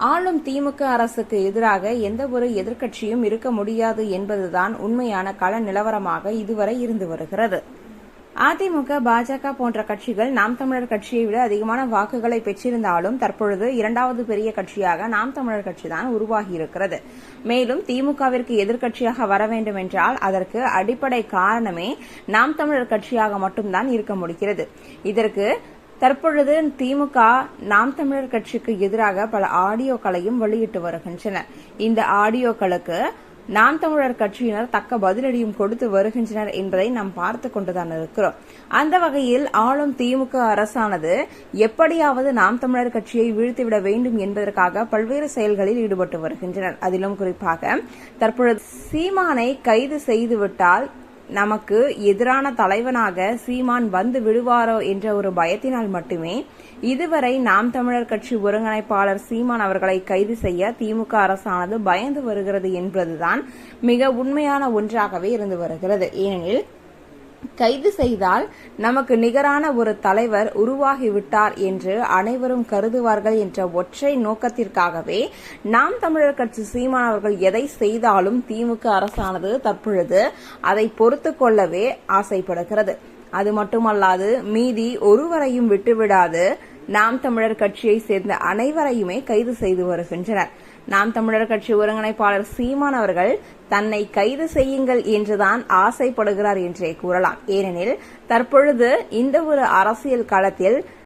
ஆளும் திமுக அரசுக்கு எதிராக எந்த ஒரு எதிர்க்கட்சியும் இருக்க முடியாது என்பதுதான் உண்மையான கள நிலவரமாக இதுவரை இருந்து வருகிறது. அதிமுக, பாஜக போன்ற கட்சிகள் நாம் தமிழர் கட்சியை விட அதிகமான வாக்குகளை பெற்றிருந்தாலும் தற்பொழுது இரண்டாவது பெரிய கட்சியாக நாம் தமிழர் கட்சிதான் உருவாகியிருக்கிறது. மேலும் திமுகவிற்கு எதிர்க்கட்சியாக வர வேண்டும் என்றால் அதற்கு அடிப்படை காரணமே நாம் தமிழர் கட்சியாக மட்டும்தான் இருக்க முடிகிறது. இதற்கு தற்பொழுது திமுக நாம் தமிழர் கட்சிக்கு எதிராக பல ஆடியோக்களையும் வெளியிட்டு வருகின்றனர். இந்த ஆடியோக்களுக்கு நாம் தமிழர் கட்சியினர் தக்க பதிலடியும் கொடுத்து வருகின்றனர் என்பதை நாம் பார்த்து கொண்டுதான் இருக்கிறோம். அந்த வகையில் ஆளும் திமுக அரசானது எப்படியாவது நாம் தமிழர் கட்சியை வீழ்த்திவிட வேண்டும் என்பதற்காக பல்வேறு செயல்களில் ஈடுபட்டு வருகின்றனர். அதிலும் குறிப்பாக தற்பொழுது சீமானை கைது செய்துவிட்டால் நமக்கு எதிரான தலைவனாக சீமான் வந்து விடுவாரோ என்ற ஒரு பயத்தினால் மட்டுமே இதுவரை நாம் தமிழர் கட்சி ஒருங்கிணைப்பாளர் சீமான் அவர்களை கைது செய்ய திமுக அரசானது பயந்து வருகிறது என்பதுதான் மிக உண்மையான ஒன்றாகவே இருந்து வருகிறது. ஏனெனில் கைது செய்தால் நமக்கு நிகரான ஒரு தலைவர் உருவாகிவிட்டார் என்று அனைவரும் கருதுவார்கள் என்ற ஒற்றை நோக்கத்திற்காகவே நாம் தமிழர் கட்சி சீமான் அவர்கள் எதை செய்தாலும் திமுக அரசானது தற்பொழுது அதை பொறுத்து கொள்ளவே ஆசைப்படுகிறது. அது மட்டுமல்லாது மீதி ஒருவரையும் விட்டுவிடாது நாம் தமிழர் கட்சியை சேர்ந்த அனைவரையுமே கைது செய்து வருகின்றனர். நாம் தமிழர் கட்சி ஒருங்கிணைப்பாளர் சீமான் அவர்கள் தன்னை கைது செய்யுங்கள் என்றுதான் ஆசைப்படுகிறார் என்றே கூறலாம். ஏனெனில் தற்பொழுது இந்த ஒரு அரசியல் களத்தில்